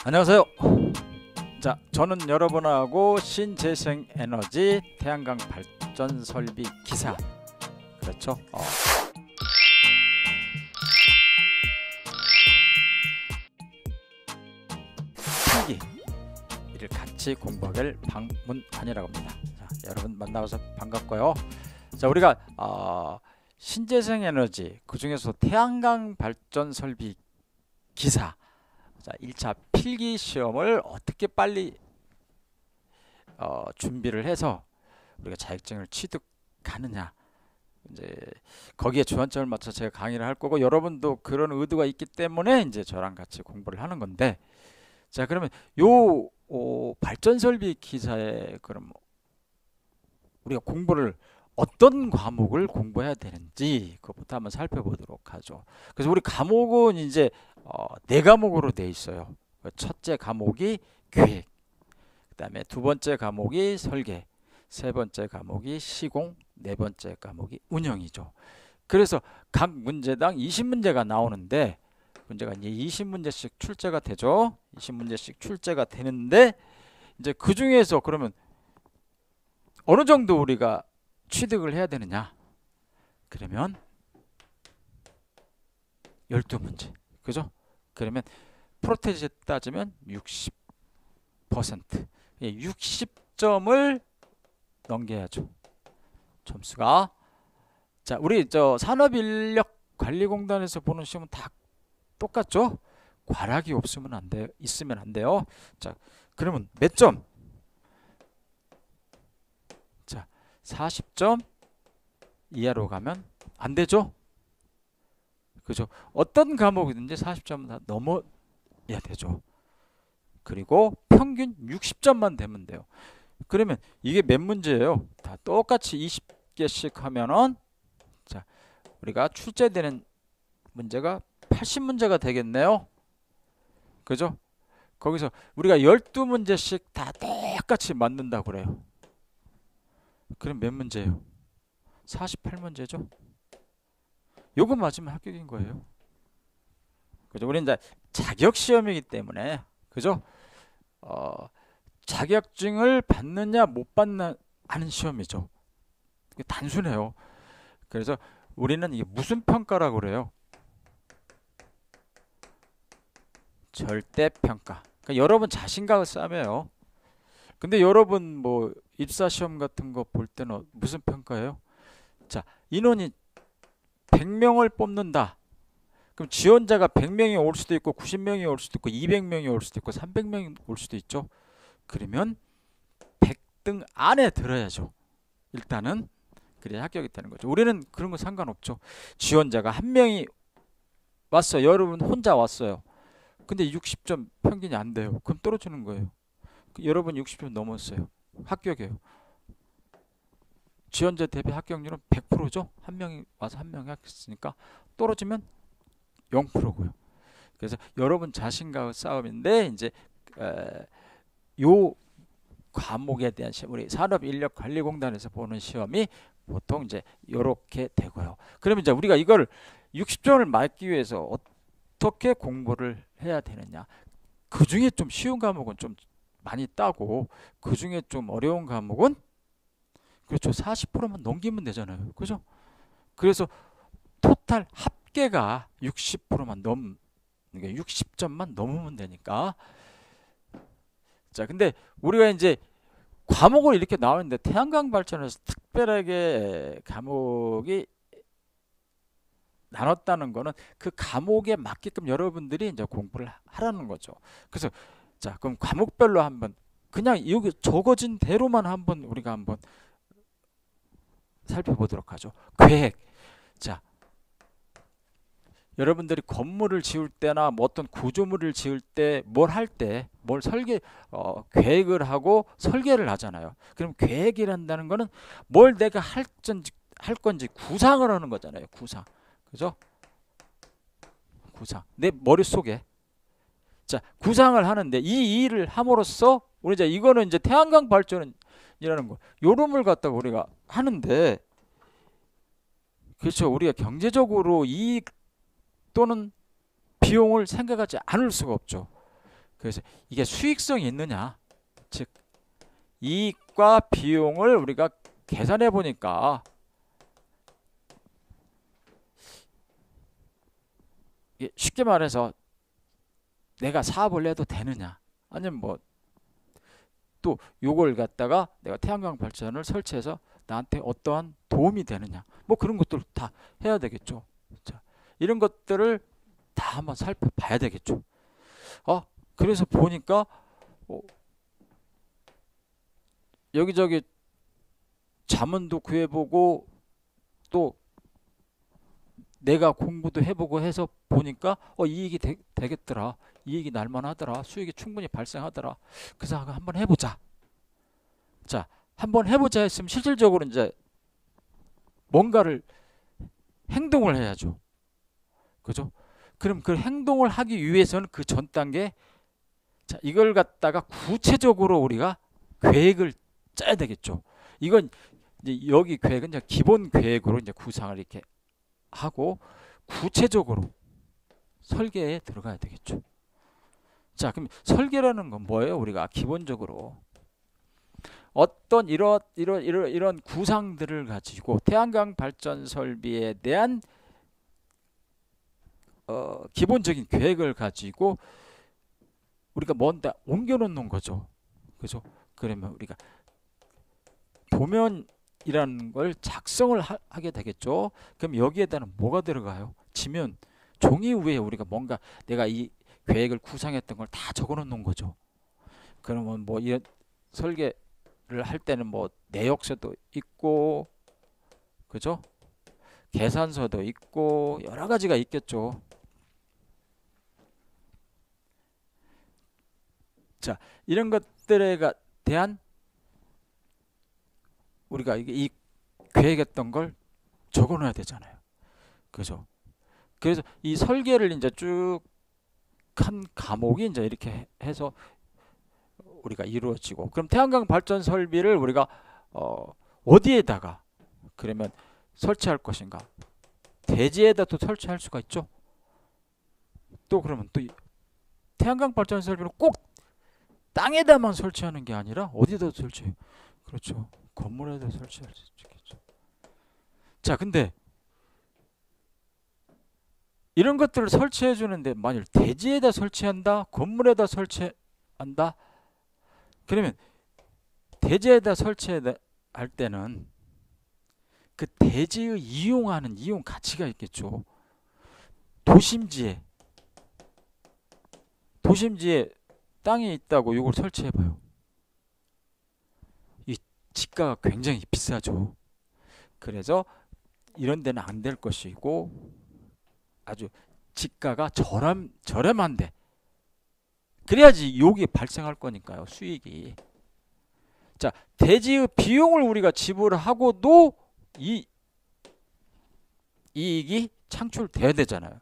안녕하세요. 자, 저는 여러분하고 신재생에너지 태양광 발전 설비 기사, 그렇죠? 필기를 같이 공부하길 방문하니라고 합니다. 자, 여러분 만나서 반갑고요. 자, 우리가 신재생에너지, 그 중에서 태양광 발전 설비 기사, 자, 1차 필기 시험을 어떻게 빨리 준비를 해서 우리가 자격증을 취득하느냐, 이제 거기에 주안점을 맞춰 제가 강의를 할 거고, 여러분도 그런 의도가 있기 때문에 이제 저랑 같이 공부를 하는 건데, 자, 그러면 요 발전 설비 기사에 그럼 우리가 공부를 어떤 과목을 공부해야 되는지 그것부터 한번 살펴보도록 하죠. 그래서 우리 과목은 이제 네 과목으로 돼 있어요. 첫째 과목이 계획, 그 다음에 두 번째 과목이 설계, 세 번째 과목이 시공, 네 번째 과목이 운영이죠. 그래서 각 문제당 20문제가 나오는데, 문제가 이제 20문제씩 출제가 되죠. 20문제씩 출제가 되는데, 이제 그 중에서 그러면 어느 정도 우리가 취득을 해야 되느냐? 그러면 12문제. 그죠? 그러면 프로테이지 따지면 60%. 60점을 넘겨야죠. 점수가. 자, 우리 산업인력관리공단에서 보는 시험은 다 똑같죠? 과락이 없으면 안 돼요. 있으면 안 돼요. 자, 그러면 몇 점? 자, 40점 이하로 가면 안 되죠? 그죠? 어떤 과목이든지 40점은 다 넘어야 되죠. 그리고 평균 60점만 되면 돼요. 그러면 이게 몇 문제예요? 다 똑같이 20개씩 하면은, 자, 우리가 출제되는 문제가 80문제가 되겠네요. 그죠? 거기서 우리가 12문제씩 다 똑같이 맞는다고 그래요. 그럼 몇 문제예요? 48문제죠? 요거 맞으면 합격인 거예요. 그죠? 우리는 이제 자격 시험이기 때문에, 그죠? 자격증을 받느냐 못 받느냐 하는 시험이죠. 단순해요. 그래서 우리는 이게 무슨 평가라고 그래요? 절대평가. 그러니까 여러분 자신감을 쌓으며요. 근데 여러분 뭐 입사 시험 같은 거 볼 때는 무슨 평가예요? 자, 인원이 100명을 뽑는다. 그럼 지원자가 100명이 올 수도 있고 90명이 올 수도 있고 200명이 올 수도 있고 300명이 올 수도 있죠. 그러면 100등 안에 들어야죠. 일단은 그래야 합격이 되는 거죠. 우리는 그런 거 상관없죠. 지원자가 한 명이 왔어요. 여러분 혼자 왔어요. 근데 60점 평균이 안 돼요. 그럼 떨어지는 거예요. 여러분 60점 넘었어요. 합격이에요. 지원자 대비 합격률은 100%죠. 한 명이 와서 한 명이 합격했으니까 떨어지면 0%고요. 그래서 여러분 자신감의 싸움인데, 이제 요 과목에 대한 시험, 우리 산업인력관리공단에서 보는 시험이 보통 이제 요렇게 되고요. 그러면 이제 우리가 이걸 60점을 맞기 위해서 어떻게 공부를 해야 되느냐? 그 중에 좀 쉬운 과목은 좀 많이 따고, 그 중에 좀 어려운 과목은, 그렇죠, 40%만 넘기면 되잖아요. 그죠? 그래서 토탈 합계가 60%만 그러니까 60점만 넘으면 되니까. 자, 근데 우리가 이제 과목을 이렇게 나오는데, 태양광 발전에서 특별하게 과목이 나눴다는 거는 그 과목에 맞게끔 여러분들이 이제 공부를 하라는 거죠. 그래서 자, 그럼 과목별로 한번 그냥 여기 적어진 대로만 한번 우리가 한번 살펴보도록 하죠. 계획. 자, 여러분들이 건물을 지을 때나 뭐 어떤 구조물을 지을 때, 뭘 할 때, 뭘 계획을 하고 설계를 하잖아요. 그럼 계획이란다는 거는 뭘 내가 할 건지 구상을 하는 거잖아요. 구상. 그죠? 구상. 내 머릿속에. 자, 구상을 하는데 이 일을 함으로써 우리 이제 이거는 이제 태양광 발전이라는 거, 요름을 갖다가 우리가 하는데, 그렇죠. 우리가 경제적으로 이익 또는 비용을 생각하지 않을 수가 없죠. 그래서 이게 수익성이 있느냐, 즉 이익과 비용을 우리가 계산해 보니까 쉽게 말해서 내가 사업을 해도 되느냐, 아니면 뭐 또 요걸 갖다가 내가 태양광 발전을 설치해서 나한테 어떠한 도움이 되느냐, 뭐 그런 것들 다 해야 되겠죠. 자, 이런 것들을 다 한번 살펴봐야 되겠죠. 그래서 보니까 여기저기 자문도 구해보고 또 내가 공부도 해보고 해서 보니까 이익이 되겠더라, 이익이 날만하더라, 수익이 충분히 발생하더라. 그래서 한번 해보자. 자, 한번 해보자 했으면 실질적으로 이제 뭔가를 행동을 해야죠. 그죠? 그럼 그 행동을 하기 위해서는 그 전 단계, 자, 이걸 갖다가 구체적으로 우리가 계획을 짜야 되겠죠. 이건 이제 여기 계획은 이제 기본 계획으로 이제 구상을 이렇게 하고 구체적으로 설계에 들어가야 되겠죠. 자, 그럼 설계라는 건 뭐예요? 우리가 기본적으로 어떤 이런 구상들을 가지고 태양광 발전 설비에 대한 기본적인 계획을 가지고 우리가 뭔가 옮겨 놓는 거죠. 그죠? 그러면 우리가 도면이라는 걸 작성을 하게 되겠죠. 그럼 여기에다는 뭐가 들어가요? 지면, 종이 위에 우리가 뭔가 내가 이 계획을 구상했던 걸 다 적어 놓는 거죠. 그러면 뭐 이런 설계를 할 때는 뭐 내역서도 있고, 그죠? 계산서도 있고 여러 가지가 있겠죠. 자, 이런 것들에 대한 우리가 이 계획했던 걸 적어 놔야 되잖아요. 그죠? 그래서 이 설계를 이제 쭉 한 과목이 이제 이렇게 해서 우리가 이루어지고, 그럼 태양광 발전 설비를 우리가 어디에다가 그러면 설치할 것인가? 대지에다 또 설치할 수가 있죠. 또 그러면 또 태양광 발전 설비를 꼭 땅에다만 설치하는 게 아니라 어디다 설치해요? 그렇죠. 건물에다 설치할 수 있겠죠. 자, 근데 이런 것들을 설치해 주는데 만일 대지에다 설치한다, 건물에다 설치한다, 그러면 대지에다 설치할 때는 그 대지의 이용하는 이용 가치가 있겠죠. 도심지에 땅이 있다고 이걸 설치해봐요. 이 지가가 굉장히 비싸죠. 그래서 이런 데는 안 될 것이고 아주 지가가 저렴한데 그래야지 여기 발생할 거니까요, 수익이. 자, 대지의 비용을 우리가 지불하고도 이 이익이 창출돼야 되잖아요.